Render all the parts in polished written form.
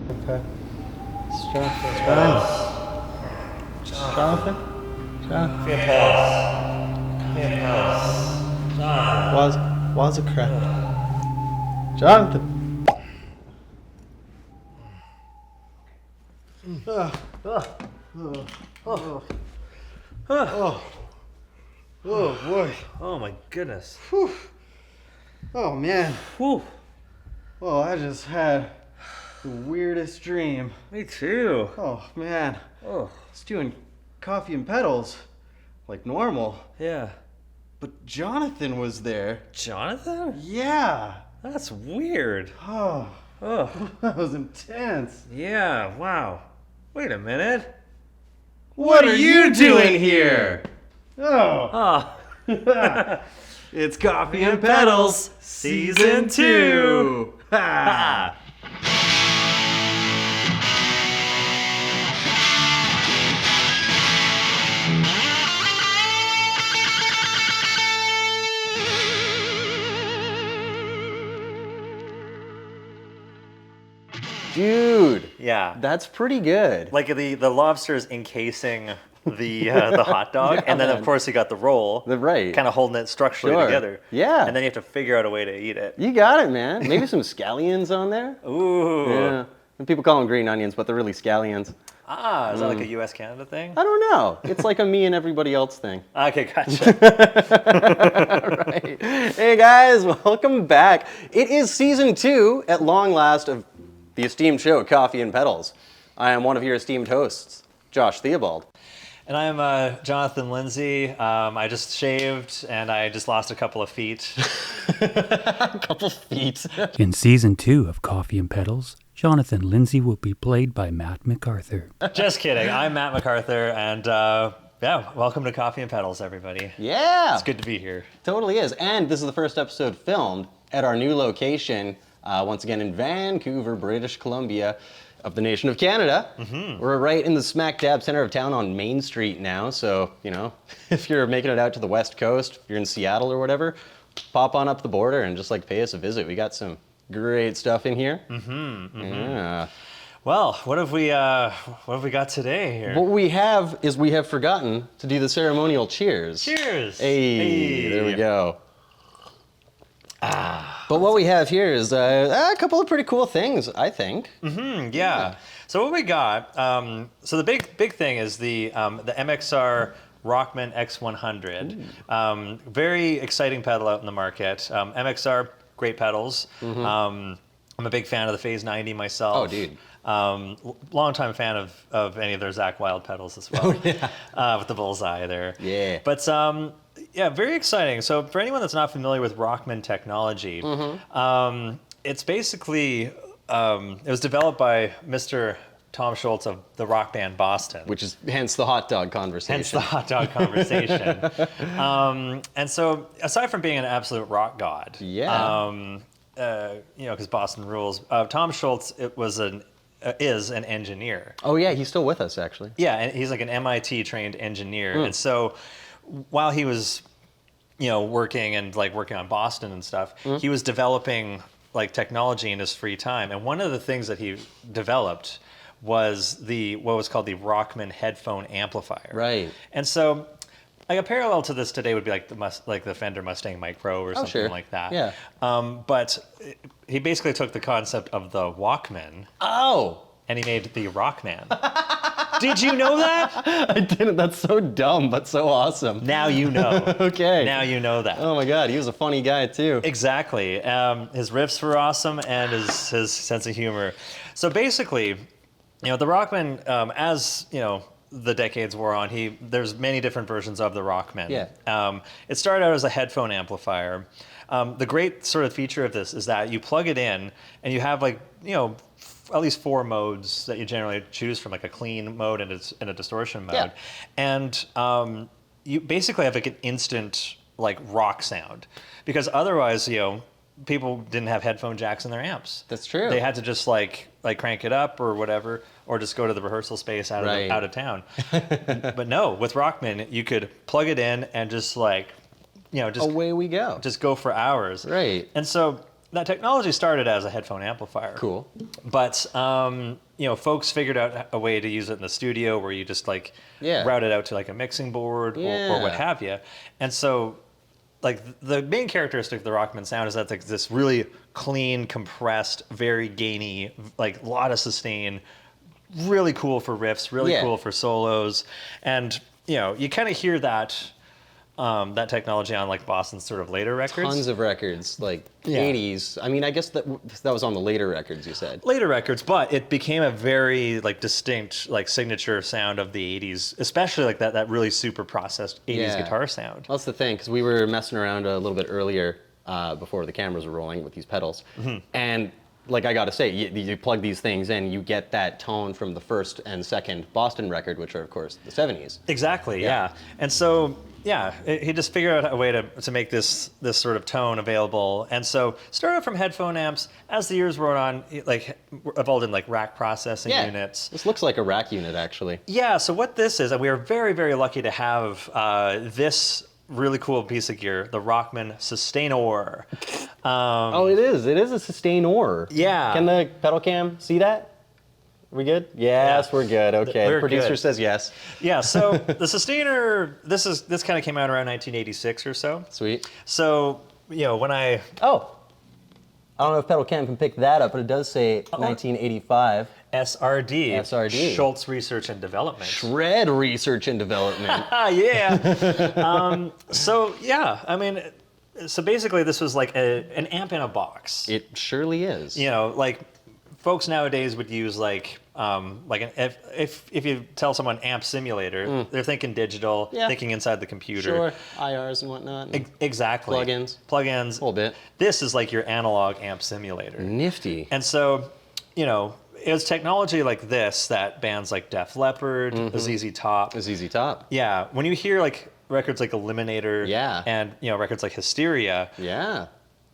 Okay. Jonathan. Jonathan? Was a crap. Jonathan. Oh boy. Oh my goodness. Whew. Oh man. Whew. Well, I just had the weirdest dream. Me too. Oh man. Oh. I was doing coffee and pedals like normal, Yeah. but Jonathan was there. Jonathan? Yeah. That's weird. Oh, Oh. that was intense. Yeah. Wow. Wait a minute. What are you doing here? Oh. Oh. It's Coffee and Pedals Season 2. Ha! Dude, Yeah. that's pretty good. Like the lobster's encasing the hot dog, Yeah, and then man. of course you got the roll, Right. kind of holding it structurally Sure. together. Yeah. And then you have to figure out a way to eat it. You got it, man. Maybe some scallions on there. Ooh. Yeah. And people call them green onions, but they're really scallions. Ah, is that like a U.S. Canada thing? I don't know. It's like a me and everybody else thing. Okay, gotcha. Right. Hey guys, welcome back. It is season 2 at long last of the esteemed show Coffee and Pedals. I am one of your esteemed hosts, Josh Theobald. And I'm Jonathan Lindsay. I just shaved and I just lost a couple of feet. A couple feet. In season 2 of Coffee and Pedals, Jonathan Lindsay will be played by Matt MacArthur. Just kidding. I'm Matt MacArthur, and yeah, welcome to Coffee and Pedals, everybody. Yeah. It's good to be here. Totally is. And this is the first episode filmed at our new location, once again in Vancouver, British Columbia, of the nation of Canada. Mm-hmm. We're right in the smack dab center of town on Main Street now. So, you know, if you're making it out to the West Coast, if you're in Seattle or whatever, pop on up the border and just like pay us a visit. We got some great stuff in here. Mm-hmm. Yeah. Well, what have we got today here? What we have is we have forgotten to do the ceremonial cheers. Cheers! Hey, there we go. But what we have here is a couple of pretty cool things, I think. Yeah. So what we got? So the big thing is the MXR Rockman X100. Very exciting pedal out in the market. MXR, great pedals. I'm a big fan of the Phase 90 myself. Oh, dude. Longtime fan of any of their Zach Wild pedals as well. Oh, yeah. With the bullseye there. Yeah. But yeah, very exciting. So for anyone that's not familiar with Rockman technology, it's basically, it was developed by Mr. Tom Schultz of the rock band Boston. Which is hence the hot dog conversation. Hence the hot dog conversation. And so aside from being an absolute rock god, Yeah. you know, because Boston rules, Tom Schultz is an engineer. Oh, yeah, he's still with us, actually. Yeah, and he's like an MIT trained engineer. And so while he was, you know, working on Boston and stuff, he was developing like technology in his free time. And one of the things that he developed was what was called the Rockman headphone amplifier. Right. And so like a parallel to this today would be like the Fender Mustang Micro or something sure. like that. Yeah. But he basically took the concept of the Walkman Oh! and he made the Rockman. Did you know that? I didn't. That's so dumb, but so awesome. Now you know. Okay. Now you know that. Oh my God, he was a funny guy too. Exactly. His riffs were awesome and his sense of humor. So basically, you know, the Rockman, as you know, the decades wore on, there's many different versions of the Rockman. Yeah. It started out as a headphone amplifier. The great sort of feature of this is that you plug it in and you have like, you know, at least 4 modes that you generally choose from, like a clean mode and a distortion mode. Yeah. And you basically have like an instant like rock sound, because otherwise, you know, people didn't have headphone jacks in their amps. That's true. They had to just like crank it up or whatever, or just go to the rehearsal space out of town. But no, with Rockman, you could plug it in and just like, you know, just away we go. just go for hours. Right. And so that technology started as a headphone amplifier. Cool. But you know, folks figured out a way to use it in the studio where you just like route it out to like a mixing board or what have you. And so, like the main characteristic of the Rockman sound is that like this really clean, compressed, very gainy, like a lot of sustain, really cool for riffs, really cool for solos, and you know, you kind of hear that. That technology on like Boston's sort of later records. Tons of records, like 80s. I mean, I guess that was on the later records, you said. Later records, but it became a very like distinct like signature sound of the 80s, especially like that really super processed 80s guitar sound. That's the thing, because we were messing around a little bit earlier before the cameras were rolling with these pedals. And like I gotta say, you plug these things in, you get that tone from the first and second Boston record, which are of course the 70s. Exactly, yeah. And so, he just figured out a way to make this sort of tone available. And so started from headphone amps. As the years went on, it like evolved in like rack processing units. This looks like a rack unit, actually. Yeah, so what this is, and we are very, very lucky to have this really cool piece of gear, the Rockman Sustainor. Oh, it is. It is a Sustainor. Yeah. Can the pedal cam see that? Are we good? Yes, we're good. Okay. We're Producer good. says yes. Yeah, so the Sustainor, this kind of came out around 1986 or so. Sweet. So, you know, when I don't know if pedal cam can pick that up, but it does say 1985. SRD. SRD. Schultz Research and Development. Shred Research and Development. Yeah. So, yeah, I mean, so basically this was like an amp in a box. It surely is. You know, like folks nowadays would use like if you tell someone amp simulator, they're thinking digital, thinking inside the computer. Sure, IRs and whatnot. Exactly. Plugins. A whole bit. This is like your analog amp simulator. Nifty. And so, you know, it's technology like this that bands like Def Leppard, ZZ Top. ZZ Top. Yeah, when you hear like records like Eliminator and, you know, records like Hysteria. Yeah.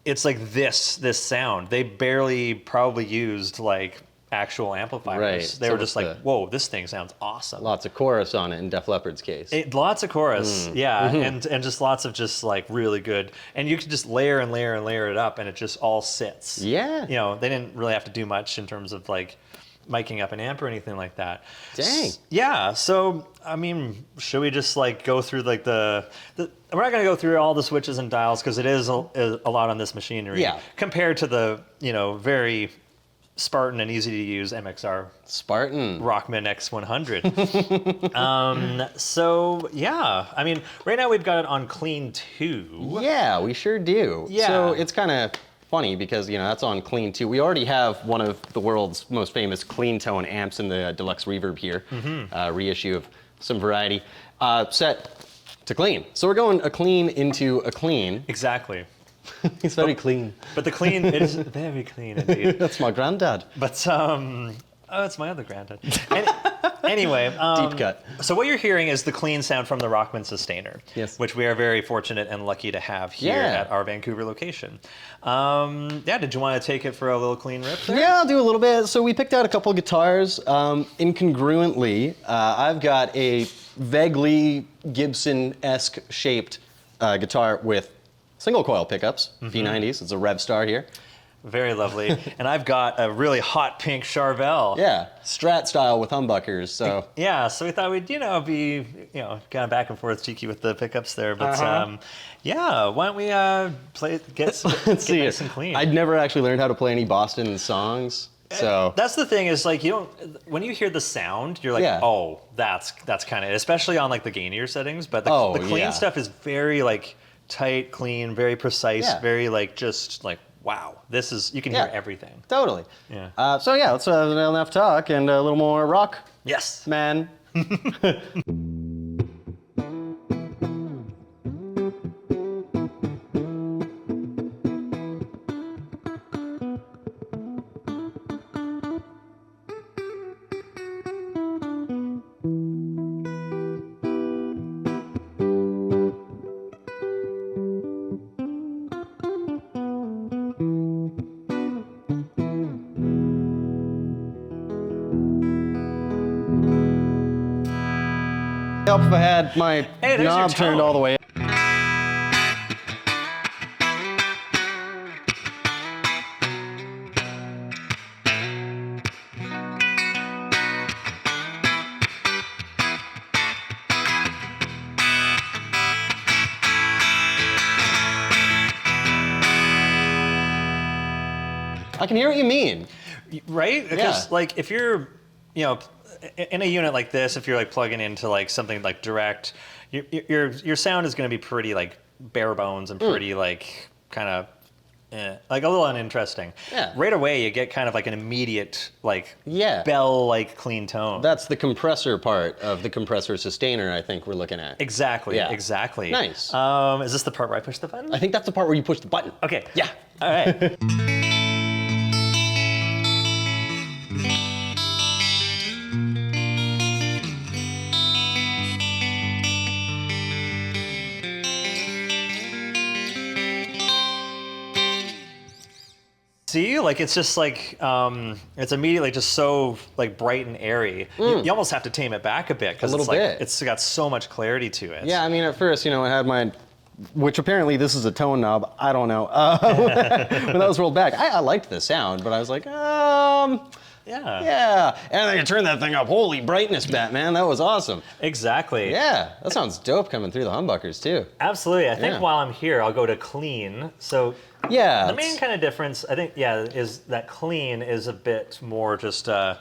It's like this sound. They barely probably used like actual amplifiers. Right. They were just like, whoa, this thing sounds awesome. Lots of chorus on it in Def Leppard's case. Lots of chorus, and just lots of just like really good. And you could just layer and layer and layer it up, and it just all sits. Yeah. You know, they didn't really have to do much in terms of like miking up an amp or anything like that. Dang. Yeah. So, I mean, should we just like go through like the we're not going to go through all the switches and dials because it is a lot on this machinery. Yeah. Compared to the, you know, very Spartan and easy to use MXR Spartan Rockman X100. So yeah, I mean, right now we've got it on Clean 2. Yeah, we sure do. Yeah. So it's kind of funny because, you know, that's on Clean 2. We already have one of the world's most famous clean tone amps in the deluxe reverb here, reissue of some variety, set to clean. So we're going a clean into a clean. Exactly. It's very clean. But the clean, it is very clean indeed. That's my granddad. But it's my other granddad. Anyway, deep cut. So what you're hearing is the clean sound from the Rockman Sustainor, which we are very fortunate and lucky to have here at our Vancouver location. Did you want to take it for a little clean rip there? Yeah, I'll do a little bit. So we picked out a couple guitars. Incongruently, I've got a vaguely Gibson-esque shaped guitar with single coil pickups, P90s. It's a Revstar here. Very lovely. And I've got a really hot pink Charvel. Yeah, Strat style with humbuckers. So yeah, so we thought we'd, you know, be, you know, kind of back and forth cheeky with the pickups there. But yeah, why don't we get nice and clean? I'd never actually learned how to play any Boston songs. So that's the thing is like when you hear the sound, you're like, oh, that's kind of, especially on like the gainier settings. But the clean stuff is very like tight, clean, very precise, very like just like, wow, this is, you can hear everything. Totally. Yeah. So yeah, let's have enough talk and a little more rock. Yes. Man. Help if I had my knob turned all the way. I can hear what you mean. Right? Because Yeah. like if you're, you know, in a unit like this, if you're like plugging into like something like direct, your sound is going to be pretty like bare bones and pretty like kind of like a little uninteresting. Yeah. Right away, you get kind of like an immediate like Yeah. bell like clean tone. That's the compressor part of the compressor sustainer I think we're looking at. Exactly. Yeah. Exactly. Nice. Is this the part where I push the button? I think that's the part where you push the button. Okay. Yeah. All right. See, like it's just like it's immediately just so like bright and airy. You almost have to tame it back a bit because little it's like bit. it's got so much clarity to it. Yeah, I mean, at first, you know, I had my, which apparently this is a tone knob. I don't know. When that was rolled back, I liked the sound, but I was like, yeah. And then you turn that thing up. Holy brightness, Batman. That was awesome. Exactly. Yeah, that sounds dope coming through the humbuckers, too. Absolutely. I think Yeah. while I'm here, I'll go to clean. So Yeah. the main kind of difference, I think, is that clean is a bit more just. Okay.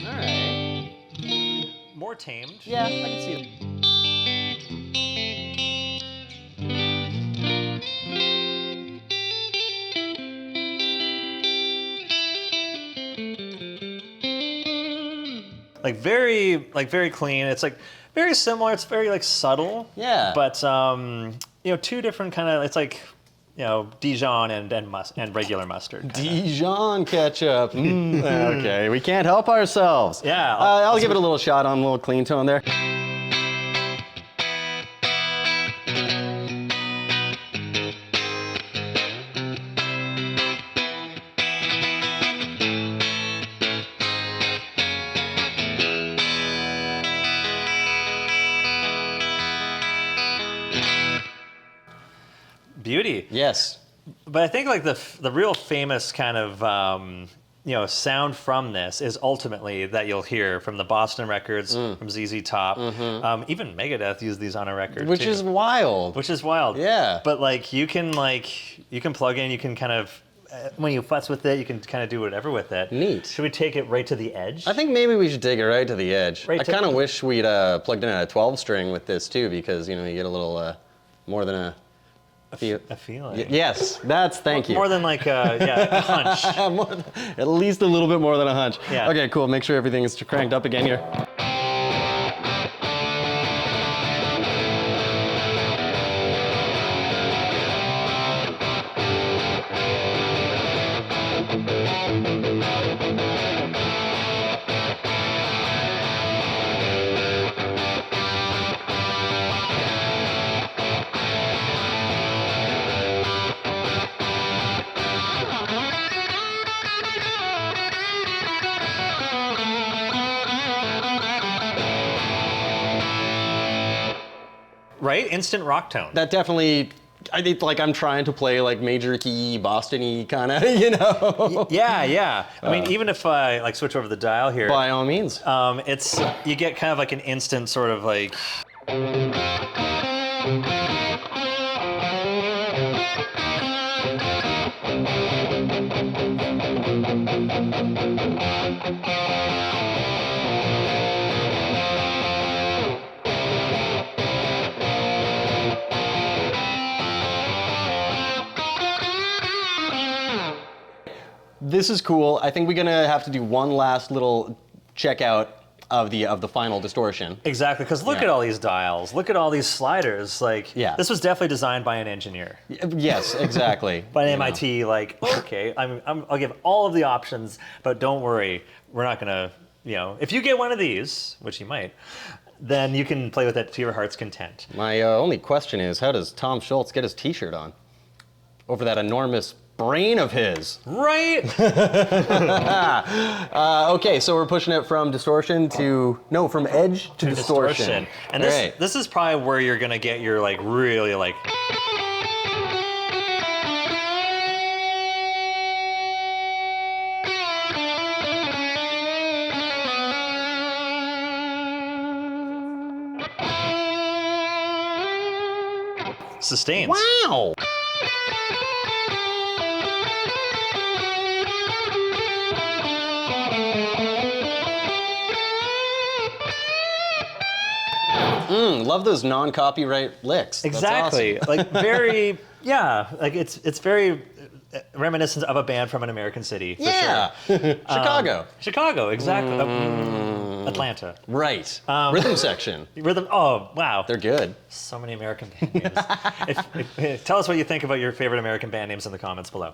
All right. More tamed. Yeah, I can see it. Like very clean. It's like very similar. It's very like subtle. Yeah. But you know, two different kind of. It's like, you know, Dijon and regular mustard. Dijon ketchup. Okay, we can't help ourselves. Yeah, I'll give it a little shot on a little clean tone there. Beauty. Yes. But I think like the real famous kind of you know, sound from this is ultimately that you'll hear from the Boston records, from ZZ Top, even Megadeth used these on a record, Which too. is wild. Which is wild. Yeah. But like you can plug in, you can kind of when you futz with it, you can kind of do whatever with it. Neat. Should we take it right to the edge? I think maybe we should take it right to the edge. Right I to- kind of wish we'd plugged in a 12 string with this too, because you know you get a little more than a feel. a feeling. Yes, thank you. More than like a hunch. At least a little bit more than a hunch. Yeah. Okay, cool. Make sure everything is cranked up again here. Right? Instant rock tone. That definitely. I think like I'm trying to play like major key, Boston-y kind of, you know. Yeah. I mean, even if I like switch over the dial here, By all means. it's you get kind of like an instant sort of like. This is cool. I think we're gonna have to do one last little checkout of the final distortion. Exactly, because look Yeah. at all these dials. Look at all these sliders. Like, Yeah. this was definitely designed by an engineer. Yes, exactly. By an You know. MIT, like, okay, I'll give all of the options, but don't worry, we're not gonna, you know, if you get one of these, which you might, then you can play with it to your heart's content. My only question is, how does Tom Schultz get his T-shirt on? Over that enormous brain of his. Right? Okay, so we're pushing it from distortion from edge to distortion. And All this right. this is probably where you're gonna get your like really like. Sustains. Wow! Love those non-copyright licks. That's Exactly. awesome. Like very, yeah. Like it's very reminiscent of a band from an American city. For Yeah. Sure. Chicago. Chicago, exactly. Atlanta. Right. Rhythm Section. Rhythm. Oh, wow. They're good. So many American band names. Tell us what you think about your favorite American band names in the comments below.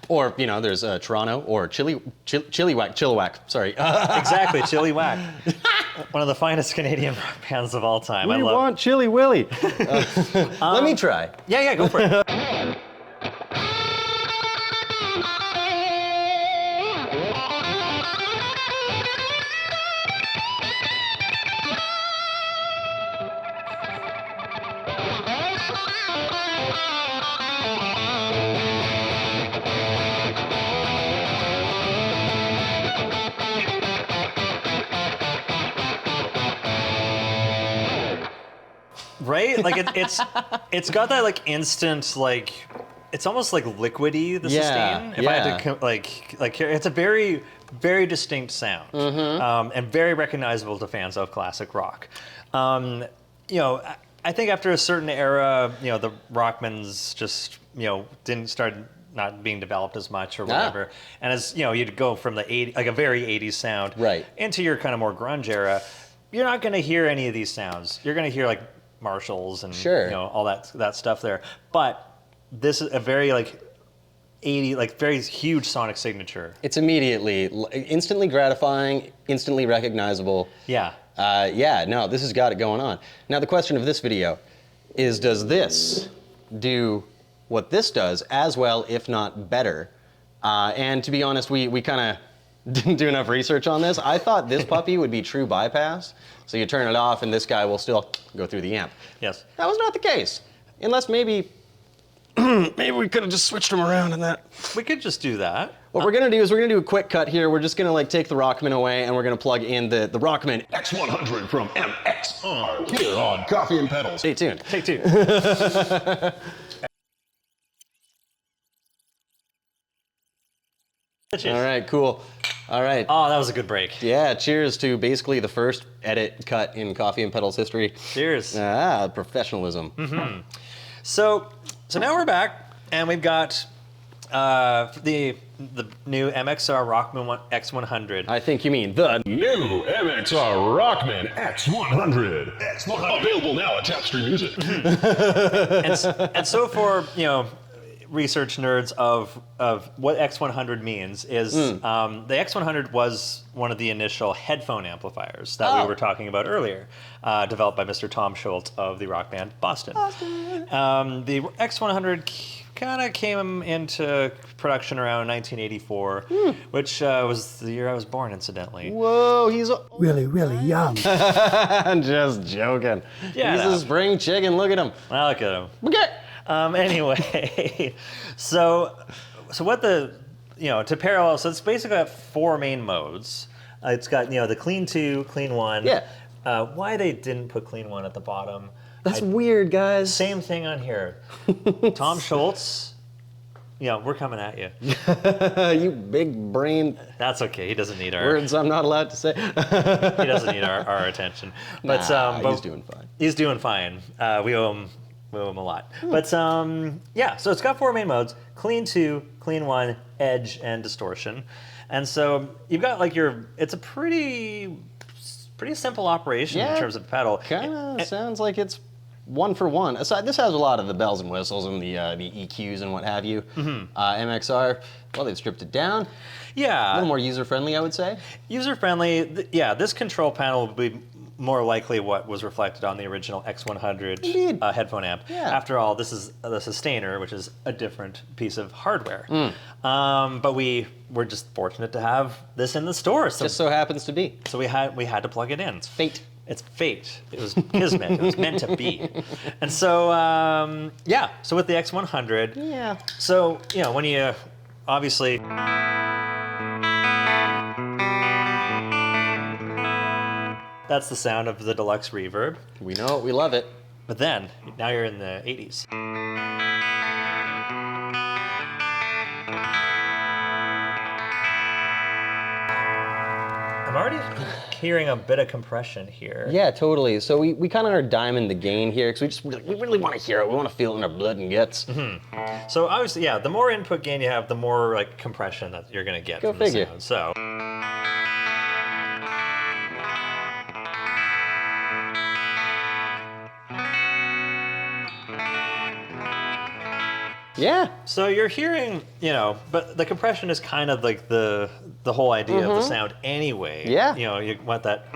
Or, you know, there's Toronto or Chilliwack. Sorry. Exactly, Chili Whack. One of the finest Canadian rock bands of all time. We want Chili Willy. Let me try. Yeah, go for it. Right? Like it's got that like instant like it's almost like liquidy, the sustain. If I had to like it's a very distinct sound, and very recognizable to fans of classic rock. You know, I think after a certain era, you know, the Rockmans just didn't start not being developed as much or whatever. And as you know, you'd go from the 80s, like a very 80s sound, into your kind of more grunge era. You're not going to hear any of these sounds. You're going to hear like Marshalls and you know all that stuff there. But this is a very like 80, like very huge sonic signature. It's instantly gratifying, instantly recognizable. Yeah. No, this has got it going on. Now the question of this video is, does this do what this does as well, if not better? And to be honest, we kind of didn't do enough research on this. I thought this puppy would be true bypass. So you turn it off and this guy will still go through the amp. Yes. That was not the case. Unless maybe we could have just switched them around in that. We could just do that. What we're gonna do is we're gonna do a quick cut here. We're just gonna like take the Rockman away and we're gonna plug in the Rockman X100 from MXR here on Coffee and Pedals. Stay tuned. Take two. All right, cool. All right. Oh, that was a good break. Yeah, cheers to basically the first edit cut in Coffee and Pedals history. Cheers. Professionalism. Mm-hmm. So now we're back, and we've got the new MXR Rockman X100. I think you mean the New MXR Rockman X100. Available now at Tapestry Music. and so for research nerds of what X100 means is the X100 was one of the initial headphone amplifiers that we were talking about earlier, developed by Mr. Tom Schultz of the rock band Boston. The X100 kind of came into production around 1984, which was the year I was born, incidentally. Whoa, he's Really, really young. I'm just joking. Yeah, He's a spring chicken. Look at him. I look at him. Okay. Anyway, so what to parallel, so it's basically got four main modes. It's got, the clean 2, clean 1. Yeah. Why they didn't put clean 1 at the bottom. That's weird, guys. Same thing on here. Tom Schultz, we're coming at you. You big brain. That's okay. He doesn't need our words I'm not allowed to say. He doesn't need our attention. But, but he's doing fine. He's doing fine. We owe him a lot. But yeah, so it's got four main modes: clean 2, clean 1, edge, and distortion. And so you've got like it's a pretty simple operation in terms of the pedal. Kind of sounds like it's one for one. Aside, this has a lot of the bells and whistles and the EQs and what have you. MXR, well, they've stripped it down. Yeah. A little more user-friendly, I would say. User-friendly, yeah. This control panel will be more likely what was reflected on the original X100 headphone amp. Yeah. After all, this is the Sustainor, which is a different piece of hardware. But we were just fortunate to have this in the store. So, just so happens to be. So we had to plug it in. It's fate. It's fate. It was kismet. It was meant to be. And so, yeah. So with the X100. Yeah. So, when you obviously. That's the sound of the deluxe reverb. We know it. We love it. But then, now you're in the 80s. And I'm already hearing a bit of compression here. Yeah, totally. So we kind of are diming the gain here because we really want to hear it. We want to feel it in our blood and guts. So obviously, yeah, the more input gain you have, the more like compression that you're gonna get from figure. the sound. So. Yeah. So you're hearing, you know, but the compression is kind of like the whole idea of the sound anyway. Yeah. You know, you want that.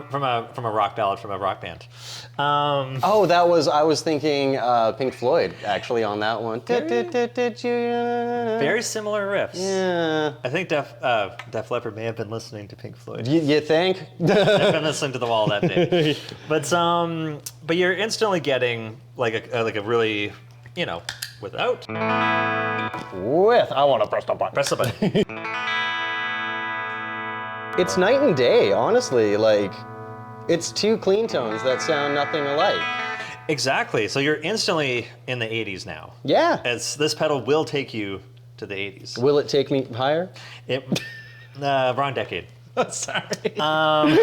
From a rock ballad from a rock band. Oh, I was thinking Pink Floyd, actually, on that one. Very similar riffs. Yeah. I think Def Leppard may have been listening to Pink Floyd. You think? They've been listening to The Wall that day. But you're instantly getting like a really, you know, without. I want to press the button. Press the button. It's night and day, honestly. Like, it's two clean tones that sound nothing alike. Exactly. So you're instantly in the 80s now. Yeah. This pedal will take you to the 80s. Will it take me higher? Wrong decade. Sorry. But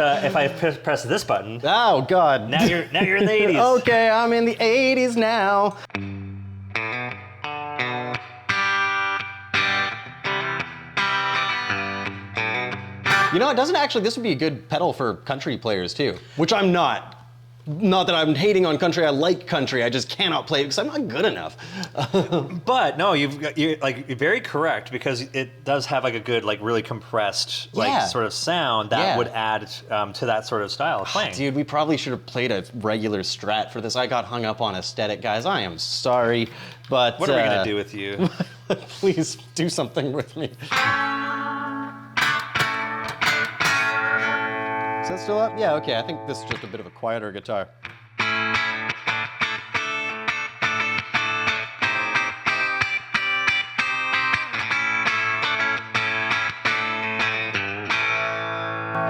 if I press this button, Oh, God. now you're in the 80s. Okay, I'm in the 80s now. You know, it doesn't actually, this would be a good pedal for country players too, which I'm not. Not that I'm hating on country, I like country, I just cannot play it because I'm not good enough. But no, you're very correct because it does have like a good, like really compressed, like sort of sound that would add to that sort of style of playing. Dude, we probably should have played a regular Strat for this. I got hung up on aesthetic, guys. I am sorry, but What are we gonna do with you? Please do something with me. Is that still up? Yeah, okay. I think this is just a bit of a quieter guitar.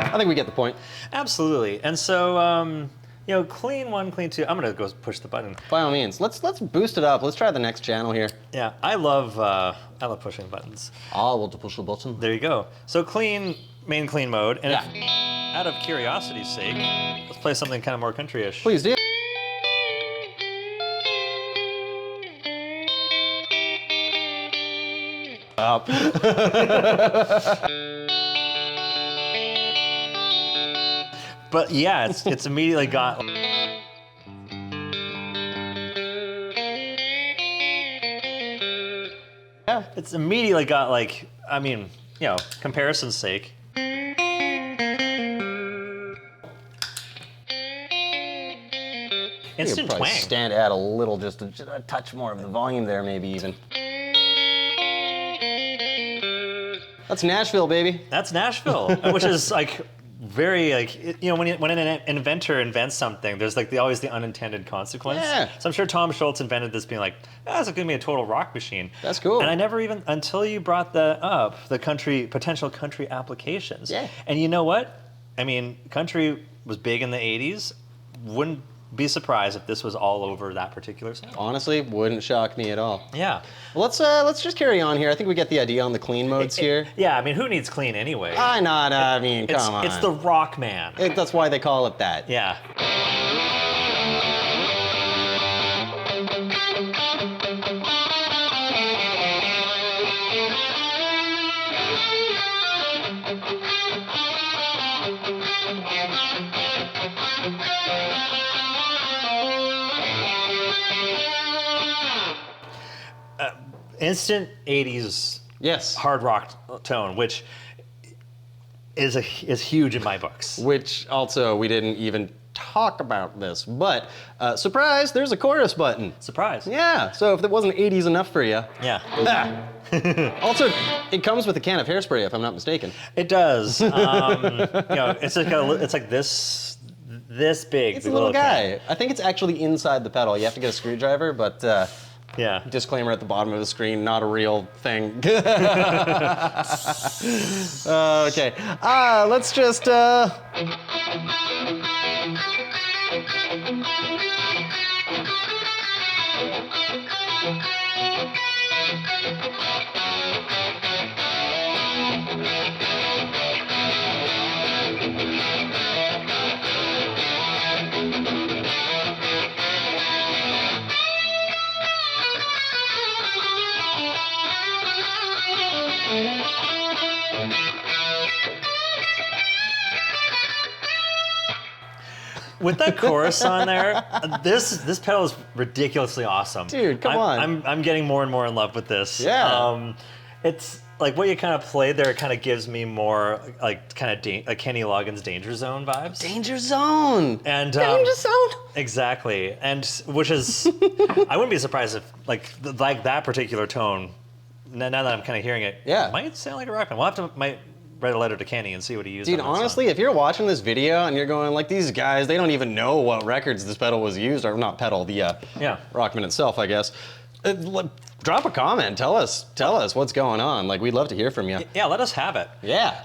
I think we get the point. Absolutely. And so, you know, clean one, clean two. I'm gonna go push the button. By all means, let's boost it up. Let's try the next channel here. Yeah, I love pushing buttons. I want to push the button. There you go. So clean, main clean mode. And if, out of curiosity's sake, let's play something kind of more country-ish. Please do. Up. But yeah, it's immediately got. Yeah. It's immediately got like, I mean, you know, comparison's sake. Instant probably twang. Stand out a little, just a touch more of the volume there, maybe even. That's Nashville, baby. That's Nashville, which is like very like, you know, when an inventor invents something, there's like always the unintended consequence. Yeah. So I'm sure Tom Schultz invented this, being like, "That's going to be a total rock machine." That's cool. And I never even, until you brought that up, the potential country applications. Yeah. And you know what? I mean, country was big in the '80s. Wouldn't be surprised if this was all over that particular sound. Honestly, wouldn't shock me at all. Yeah. Well, let's just carry on here. I think we get the idea on the clean modes here. Yeah, I mean, who needs clean anyway? I mean, come on. It's the Rockman. That's why they call it that. Yeah. Instant 80s hard rock tone, which is huge in my books. Which also, we didn't even talk about this, but surprise, there's a chorus button. Surprise. Yeah, so if it wasn't 80s enough for you. Yeah. Also, it comes with a can of hairspray, if I'm not mistaken. It does. You know, it's like this big. It's a little guy. I think it's actually inside the pedal. You have to get a screwdriver, but yeah. Disclaimer at the bottom of the screen, not a real thing. Okay. Let's just With that chorus on there, this pedal is ridiculously awesome. Dude, come on. I'm getting more and more in love with this. Yeah. It's like what you kind of played there. It kind of gives me more like kind of like Kenny Loggins' Danger Zone vibes. Danger Zone. And Danger Zone. Exactly, and which is I wouldn't be surprised if like that particular tone. Now that I'm kind of hearing it, might sound like a Rockman. We'll have to might write a letter to Kenny and see what he used. Dude, honestly, if you're watching this video and you're going like, these guys, they don't even know what records this pedal was used, or not pedal, the Rockman itself, I guess. Drop a comment. Tell us what's going on. Like, we'd love to hear from you. Yeah, let us have it. Yeah.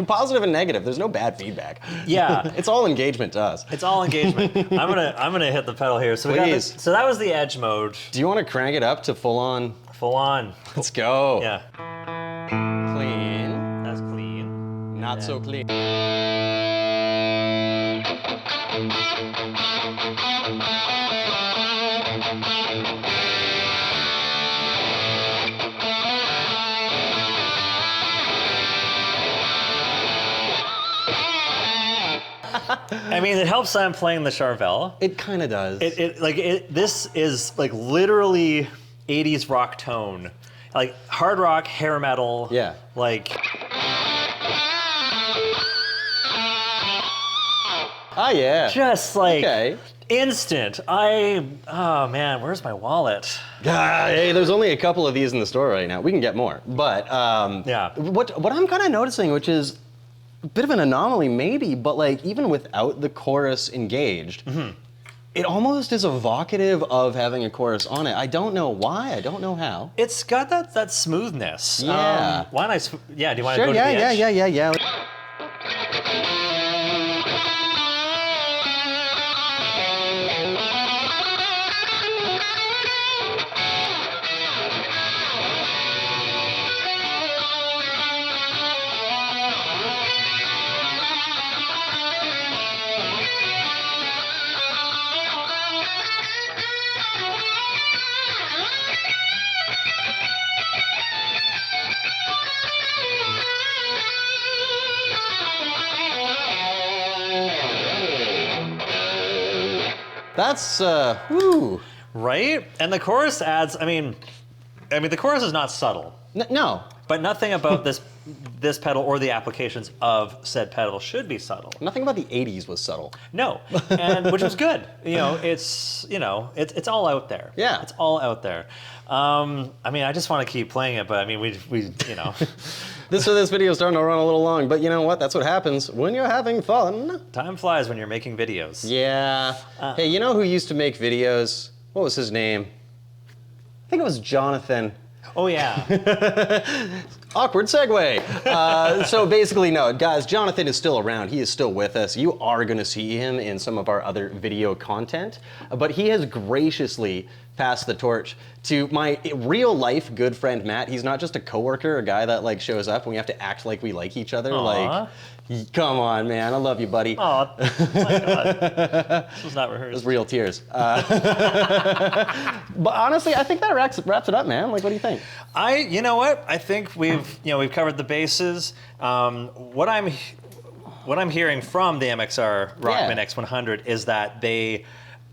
Positive and negative. There's no bad feedback. Yeah. It's all engagement to us. It's all engagement. I'm gonna hit the pedal here. So we got this, so that was the edge mode. Do you want to crank it up to full on? Full on. Let's go. Yeah. Clean. That's clean. Not so clean. I mean, it helps that I'm playing the Charvel. It kind of does. This is like literally 80s rock tone. Like hard rock, hair metal. Yeah. Like. Oh, yeah. Just like instant. Oh man, where's my wallet? Hey, there's only a couple of these in the store right now. We can get more. But yeah. What I'm kind of noticing, which is a bit of an anomaly maybe, but like even without the chorus engaged, it almost is evocative of having a chorus on it. I don't know why. I don't know how. It's got that smoothness. Yeah. Why don't I? Yeah. Do you want to Sure. go to the edge? Yeah. That's whoo. Right? And the chorus adds. I mean, the chorus is not subtle. No. But nothing about this pedal or the applications of said pedal should be subtle. Nothing about the 80s was subtle. No, and which was good. It's all out there. Yeah. It's all out there. I mean, I just want to keep playing it, but I mean, we This video is starting to run a little long, but you know what? That's what happens when you're having fun. Time flies when you're making videos. Yeah. Hey, you know who used to make videos? What was his name? I think it was Jonathan. Oh, yeah. Awkward segue. So basically, no, guys, Jonathan is still around. He is still with us. You are going to see him in some of our other video content, but he has graciously passed the torch to my real life good friend, Matt. He's not just a coworker, a guy that like shows up and we have to act like we like each other. Aww. Like, come on, man. I love you, buddy. Oh, my God. This was not rehearsed. It was real tears. But honestly, I think that wraps it up, man. Like, what do you think? You know what? I think we've covered the bases. What I'm hearing from the MXR Rockman X100 is that they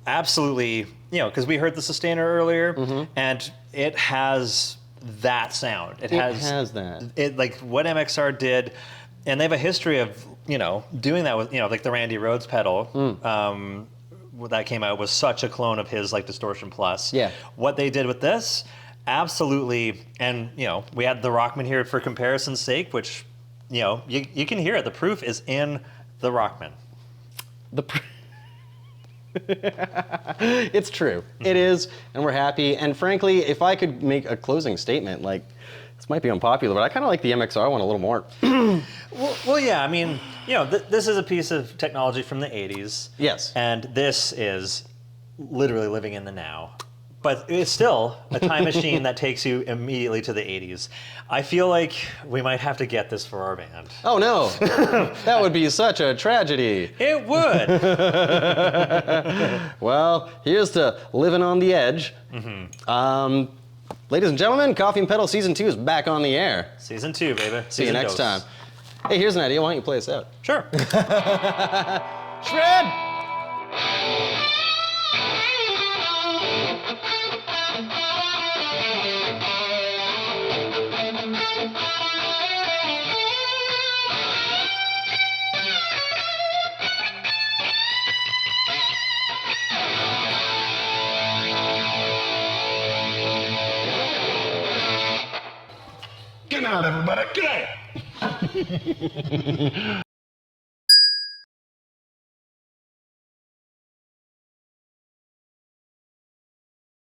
absolutely, because we heard the Sustainor earlier, and it has that sound. It has that. It like what MXR did, and they have a history of doing that with like the Randy Rhoads pedal. That came out was such a clone of his like Distortion Plus. Yeah. What they did with this, absolutely, and we had the Rockman here for comparison's sake, which you can hear it. The proof is in the Rockman. It's true. It is, and we're happy. And frankly, if I could make a closing statement, like, this might be unpopular, but I kind of like the MXR one a little more. well, yeah, I mean, this is a piece of technology from the 80s. Yes. And this is literally living in the now. But it's still a time machine that takes you immediately to the 80s. I feel like we might have to get this for our band. Oh, no. That would be such a tragedy. It would. Well, here's to living on the edge. Ladies and gentlemen, Coffee and Pedal Season 2 is back on the air. Season 2, baby. See you next time. Hey, here's an idea. Why don't you play us out? Sure. Shred! Good night, everybody. Good night.